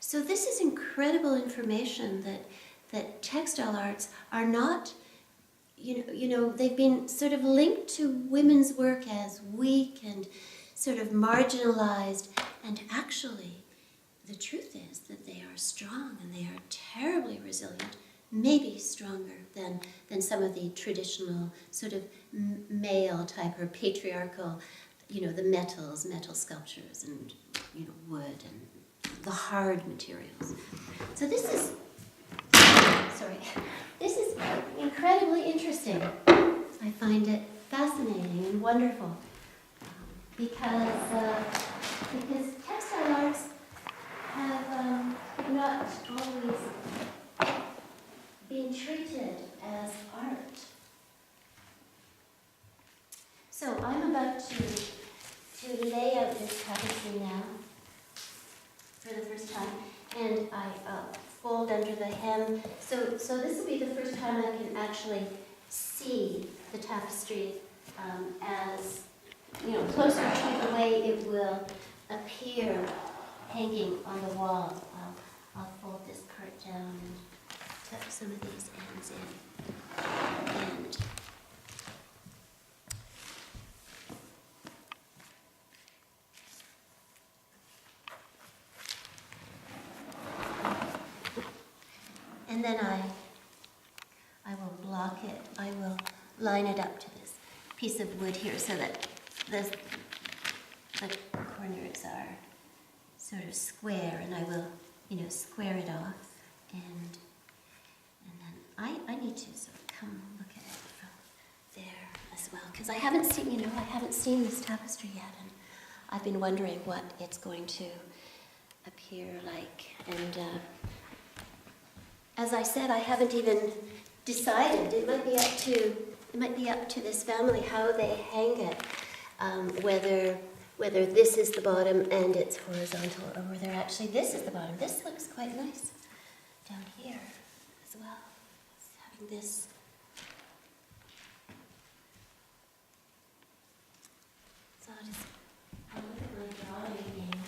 So this is incredible information that textile arts are not, they've been sort of linked to women's work as weak and sort of marginalized, and actually the truth is that they are strong and they are terribly resilient, maybe stronger than some of the traditional sort of male type or patriarchal, the metal sculptures and, wood and the hard materials. So this is incredibly interesting. I find it fascinating and wonderful because textile arts have not always been treated as art. So I'm about to lay out this tapestry now for the first time, and I fold under the hem. So this will be the first time I can actually see the tapestry as closer to the way it will appear hanging on the wall. I'll fold this part down and tuck some of these ends in. And then I will block it. I will line it up to this piece of wood here so that the corners are sort of square, and I will, square it off, and then I need to sort of come look at it from there as well, because I haven't seen this tapestry yet, and I've been wondering what it's going to appear like, and as I said, I haven't even decided. It might be up to this family how they hang it, whether this is the bottom and it's horizontal, or whether actually this is the bottom. This looks quite nice down here as well. It's having this. So I'll look at my drawing again.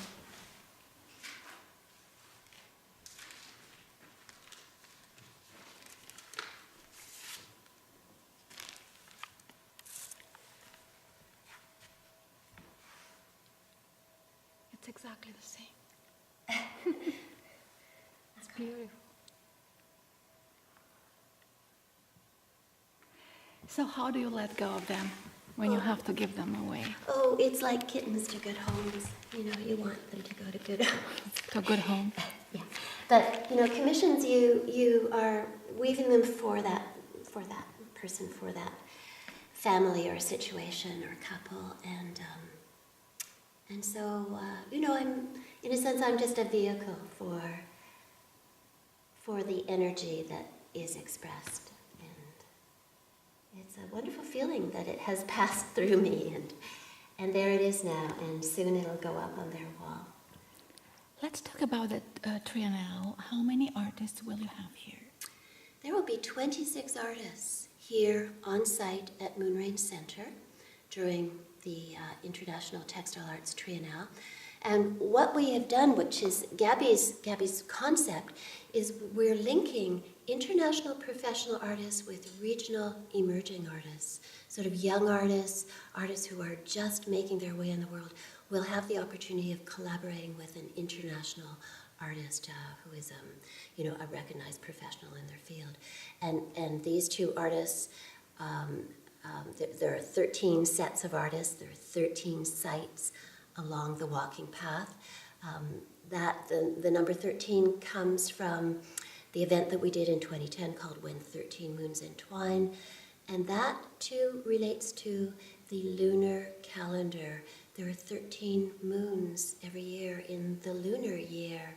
It's exactly the same. It's beautiful. So how do you let go of them when you have to give them away? Oh, it's like kittens to good homes. You want them to go to good homes. To a good home. Yeah. But, commissions, you are weaving them for that person, for that family or situation or couple, and so, I'm, in a sense, I'm just a vehicle for the energy that is expressed. And it's a wonderful feeling that it has passed through me, and there it is now, and soon it'll go up on their wall. Let's talk about the Triennale. How many artists will you have here? There will be 26 artists here on site at Moonrain Center during the International Textile Arts Triennale. And what we have done, which is Gabby's concept, is we're linking international professional artists with regional emerging artists, sort of young artists who are just making their way in the world, will have the opportunity of collaborating with an international artist who is a recognized professional in their field. And these two artists, there are 13 sets of artists, there are 13 sites along the walking path. The number 13 comes from the event that we did in 2010 called When 13 Moons Entwine, and that too relates to the lunar calendar. There are 13 moons every year in the lunar year.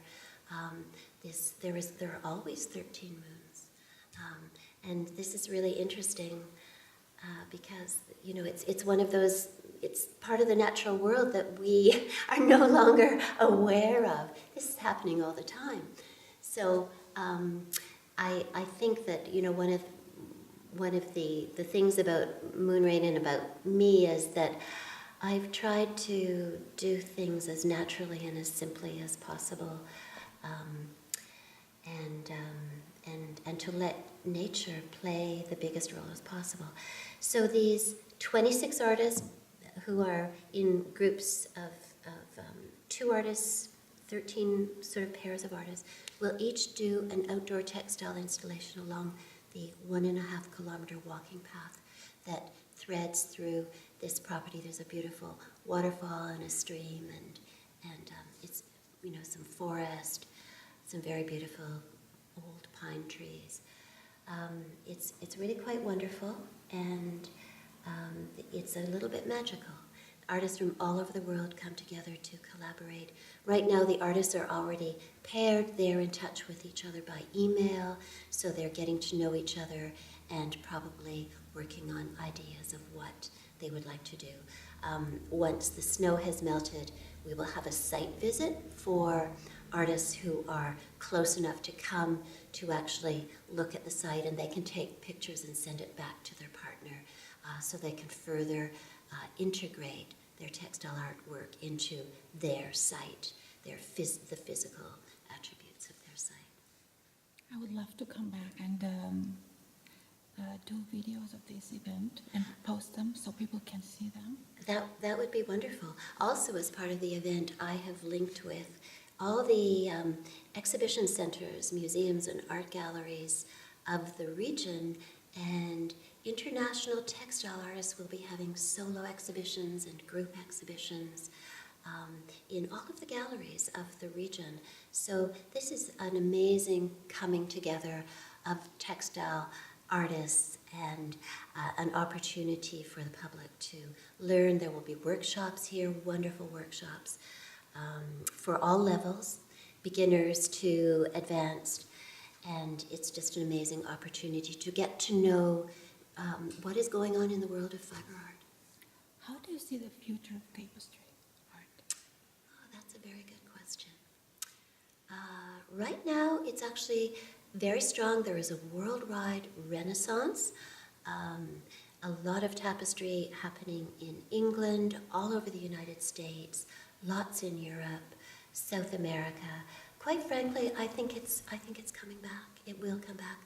There are always 13 moons, and this is really interesting because it's one of those. It's part of the natural world that we are no longer aware of. This is happening all the time. So I think that one of the things about Moonrain and about me is that I've tried to do things as naturally and as simply as possible. um, and to let nature play the biggest role as possible. So these 26 artists who are in groups of 2 artists, 13 sort of pairs of artists, will each do an outdoor textile installation along the 1.5-kilometer walking path that threads through this property. There's a beautiful waterfall and a stream, and it's, you know, some forest, some very beautiful old pine trees. It's really quite wonderful, and it's a little bit magical. Artists from all over the world come together to collaborate. Right now, the artists are already paired. They're in touch with each other by email, so they're getting to know each other and probably working on ideas of what they would like to do. Once the snow has melted, we will have a site visit for artists who are close enough to come to actually look at the site, and they can take pictures and send it back to their partner so they can further integrate their textile artwork into their site, the physical attributes of their site. I would love to come back and do videos of this event and post them so people can see them. That would be wonderful. Also, as part of the event, I have linked with all the exhibition centers, museums, and art galleries of the region, and international textile artists will be having solo exhibitions and group exhibitions in all of the galleries of the region. So this is an amazing coming together of textile artists and an opportunity for the public to learn. There will be workshops here, wonderful workshops for all levels, beginners to advanced, and it's just an amazing opportunity to get to know what is going on in the world of fiber art. How do you see the future of tapestry art? Oh, that's a very good question. Right now, it's actually very strong. There is a worldwide renaissance. A lot of tapestry happening in England, all over the United States, lots in Europe, South America. Quite frankly, I think it's coming back. It will come back.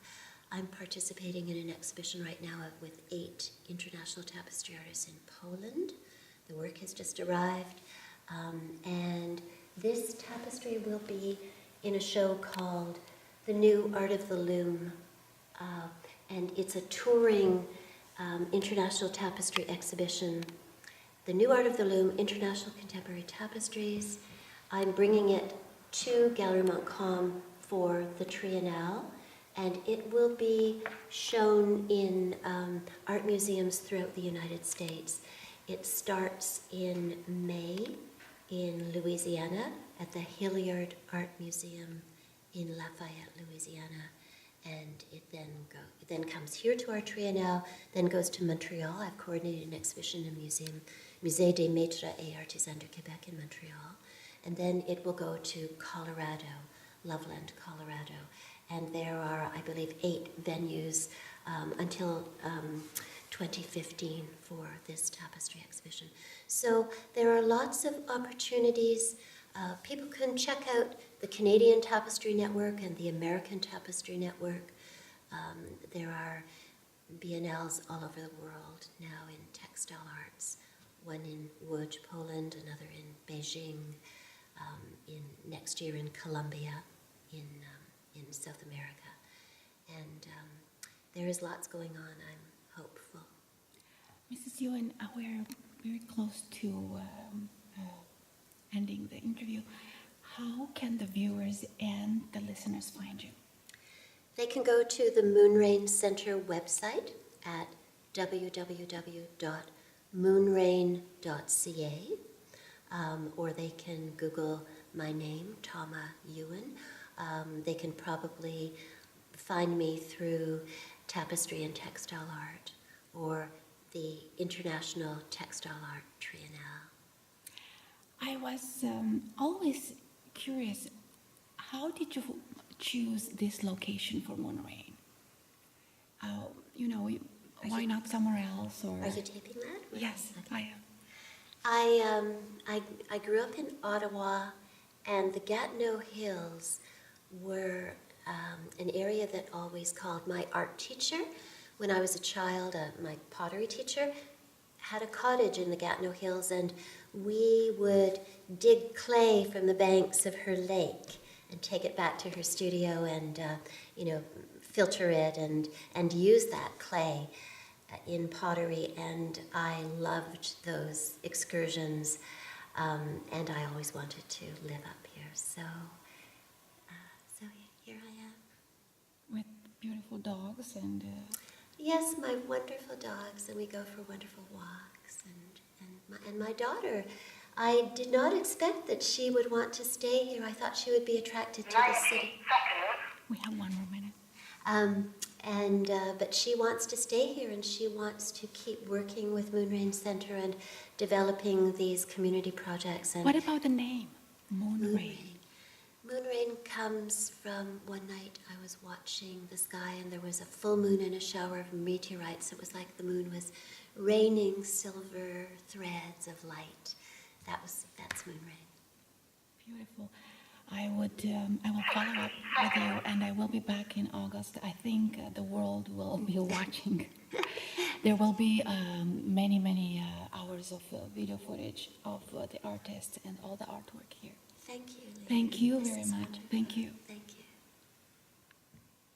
I'm participating in an exhibition right now with 8 international tapestry artists in Poland. The work has just arrived, and this tapestry will be in a show called The New Art of the Loom, and it's a touring international tapestry exhibition. The New Art of the Loom, International Contemporary Tapestries. I'm bringing it to Gallery Montcalm for the Triennale, and it will be shown in art museums throughout the United States. It starts in May in Louisiana at the Hilliard Art Museum in Lafayette, Louisiana, and it then comes here to our Triennale, then goes to Montreal. I've coordinated an exhibition in Musée des Maîtres et Artisans du Québec in Montreal, and then it will go to Colorado, Loveland, Colorado, and there are, I believe, 8 venues until 2015 for this tapestry exhibition. So there are lots of opportunities. People can check out the Canadian Tapestry Network and the American Tapestry Network. There are biennales all over the world now in textile arts, one in Łódź, Poland, another in Beijing, next year in Colombia, in South America. And there is lots going on. I'm hopeful. Mrs. Ewen, we're very close to ending the interview. How can the viewers and the listeners find you? They can go to the Moonrain Center website at www.moonrain.ca, or they can Google my name, Thoma Ewen. They can probably find me through Tapestry and Textile Art or the International Textile Art Triennale. I was always curious, how did you choose this location for Moonrain? Why not somewhere else? Or Are you taping that? yes, Okay. I am. I grew up in Ottawa, And the Gatineau Hills were an area that always called my art teacher. When I was a child, my pottery teacher had a cottage in the Gatineau Hills, and we would dig clay from the banks of her lake and take it back to her studio and, filter it and use that clay in pottery. And I loved those excursions, and I always wanted to live up here. So here I am. With beautiful dogs and... Yes, my wonderful dogs, and we go for wonderful walks. And my daughter, I did not expect that she would want to stay here. I thought she would be attracted to the city. We have one more minute. But she wants to stay here, and she wants to keep working with Moonrain Center and developing these community projects. And What about the name? Moonrain. Moonrain comes from one night I was watching the sky, and there was a full moon and a shower of meteorites. It was like the moon was raining silver threads of light. That's Moonrain. Beautiful. I will follow up with you, and I will be back in August. I think the world will be watching. There will be many hours of video footage of the artists and all the artwork here. Thank you, Liana. Thank you This very is much. wonderful. Thank you.